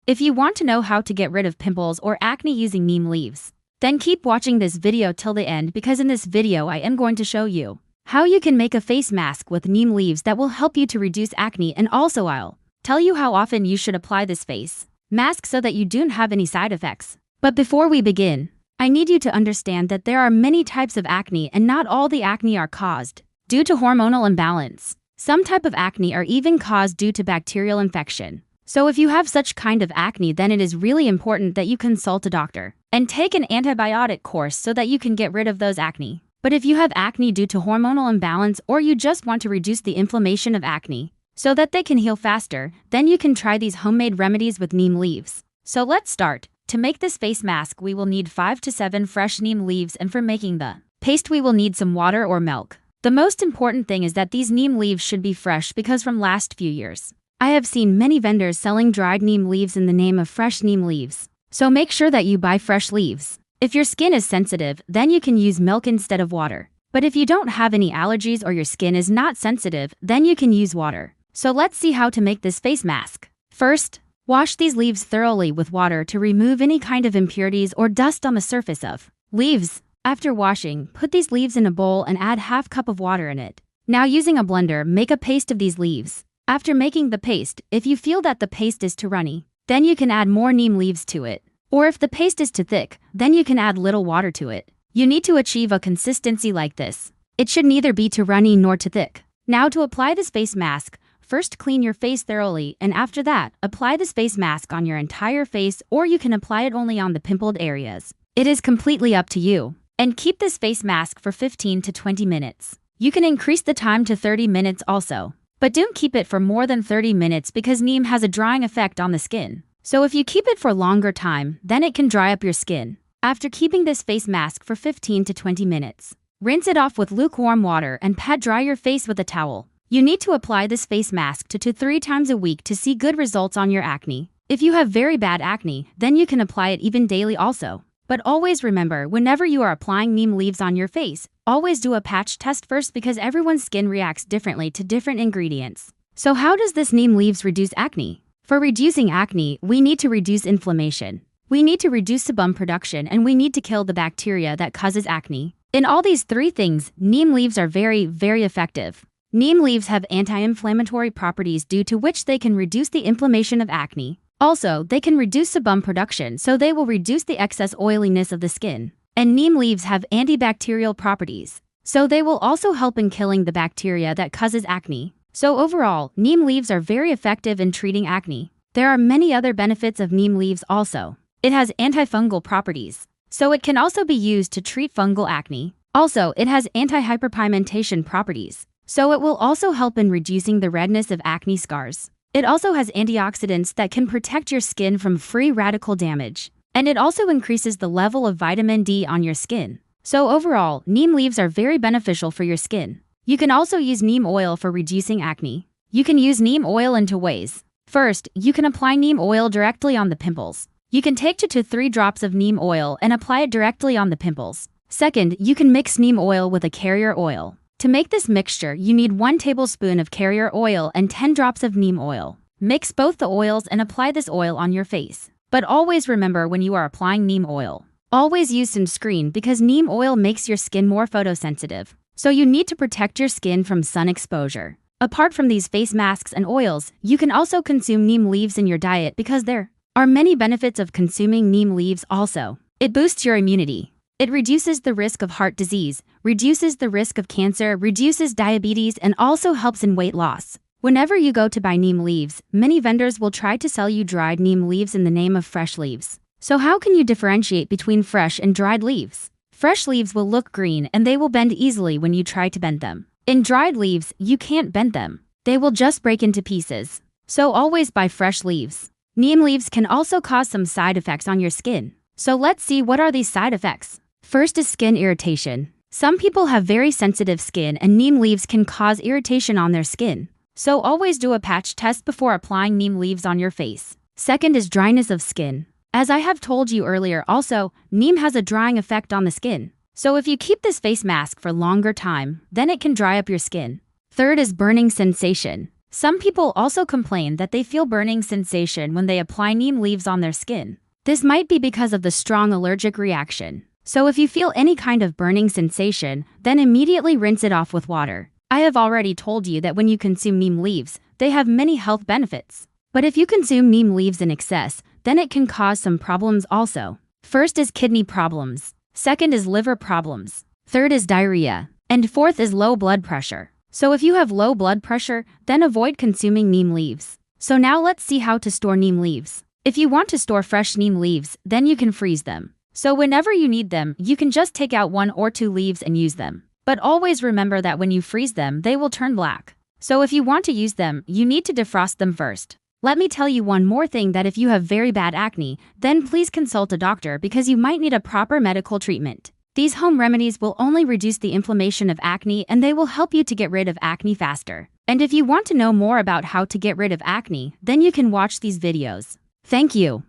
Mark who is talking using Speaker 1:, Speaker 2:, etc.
Speaker 1: If you want to know how to get rid of pimples or acne using neem leaves, then keep watching this video till the end, because in this video I am going to show you how you can make a face mask with neem leaves that will help you to reduce acne, and also I'll tell you how often you should apply this face mask so that you don't have any side effects. But before we begin, I need you to understand that there are many types of acne, and not all the acne are caused due to hormonal imbalance. Some type of acne are even caused due to bacterial infection. So if you have such kind of acne, then it is really important that you consult a doctor and take an antibiotic course so that you can get rid of those acne. But if you have acne due to hormonal imbalance, or you just want to reduce the inflammation of acne so that they can heal faster, then you can try these homemade remedies with neem leaves. So let's start. To make this face mask, we will need 5 to 7 fresh neem leaves, and for making the paste we will need some water or milk. The most important thing is that these neem leaves should be fresh, because from last few years, I have seen many vendors selling dried neem leaves in the name of fresh neem leaves. So make sure that you buy fresh leaves. If your skin is sensitive, then you can use milk instead of water. But if you don't have any allergies or your skin is not sensitive, then you can use water. So let's see how to make this face mask. First, wash these leaves thoroughly with water to remove any kind of impurities or dust on the surface of leaves. After washing, put these leaves in a bowl and add half cup of water in it. Now using a blender, make a paste of these leaves. After making the paste, if you feel that the paste is too runny, then you can add more neem leaves to it. Or if the paste is too thick, then you can add little water to it. You need to achieve a consistency like this. It should neither be too runny nor too thick. Now to apply this face mask, first clean your face thoroughly, and after that, apply this face mask on your entire face, or you can apply it only on the pimpled areas. It is completely up to you. And keep this face mask for 15 to 20 minutes. You can increase the time to 30 minutes also. But don't keep it for more than 30 minutes because neem has a drying effect on the skin. So if you keep it for longer time, then it can dry up your skin. After keeping this face mask for 15 to 20 minutes, rinse it off with lukewarm water and pat dry your face with a towel. You need to apply this face mask 2 to 3 times a week to see good results on your acne. If you have very bad acne, then you can apply it even daily also. But always remember, whenever you are applying neem leaves on your face, always do a patch test first, because everyone's skin reacts differently to different ingredients. So how does this neem leaves reduce acne? For reducing acne, we need to reduce inflammation. We need to reduce sebum production, and we need to kill the bacteria that causes acne. In all these 3 things, neem leaves are very, very effective. Neem leaves have anti-inflammatory properties due to which they can reduce the inflammation of acne. Also, they can reduce sebum production, so they will reduce the excess oiliness of the skin. And neem leaves have antibacterial properties, so they will also help in killing the bacteria that causes acne. So overall, neem leaves are very effective in treating acne. There are many other benefits of neem leaves also. It has antifungal properties, so it can also be used to treat fungal acne. Also, it has anti-hyperpigmentation properties, so it will also help in reducing the redness of acne scars. It also has antioxidants that can protect your skin from free radical damage. And it also increases the level of vitamin D on your skin. So overall, neem leaves are very beneficial for your skin. You can also use neem oil for reducing acne. You can use neem oil in 2 ways. First, you can apply neem oil directly on the pimples. You can take 2 to 3 drops of neem oil and apply it directly on the pimples. Second, you can mix neem oil with a carrier oil. To make this mixture, you need 1 tablespoon of carrier oil and 10 drops of neem oil. Mix both the oils and apply this oil on your face. But always remember, when you are applying neem oil, always use sunscreen, because neem oil makes your skin more photosensitive. So you need to protect your skin from sun exposure. Apart from these face masks and oils, you can also consume neem leaves in your diet, because there are many benefits of consuming neem leaves also. It boosts your immunity. It reduces the risk of heart disease, reduces the risk of cancer, reduces diabetes, and also helps in weight loss. Whenever you go to buy neem leaves, many vendors will try to sell you dried neem leaves in the name of fresh leaves. So how can you differentiate between fresh and dried leaves? Fresh leaves will look green and they will bend easily when you try to bend them. In dried leaves, you can't bend them. They will just break into pieces. So always buy fresh leaves. Neem leaves can also cause some side effects on your skin. So let's see what are these side effects. First is skin irritation. Some people have very sensitive skin, and neem leaves can cause irritation on their skin. So always do a patch test before applying neem leaves on your face. Second is dryness of skin. As I have told you earlier also, neem has a drying effect on the skin. So if you keep this face mask for longer time, then it can dry up your skin. Third is burning sensation. Some people also complain that they feel burning sensation when they apply neem leaves on their skin. This might be because of the strong allergic reaction. So if you feel any kind of burning sensation, then immediately rinse it off with water. I have already told you that when you consume neem leaves, they have many health benefits. But if you consume neem leaves in excess, then it can cause some problems also. First is kidney problems. Second is liver problems. Third is diarrhea. And fourth is low blood pressure. So if you have low blood pressure, then avoid consuming neem leaves. So now let's see how to store neem leaves. If you want to store fresh neem leaves, then you can freeze them. So whenever you need them, you can just take out 1 or 2 leaves and use them. But always remember that when you freeze them, they will turn black. So if you want to use them, you need to defrost them first. Let me tell you one more thing, that if you have very bad acne, then please consult a doctor because you might need a proper medical treatment. These home remedies will only reduce the inflammation of acne, and they will help you to get rid of acne faster. And if you want to know more about how to get rid of acne, then you can watch these videos. Thank you.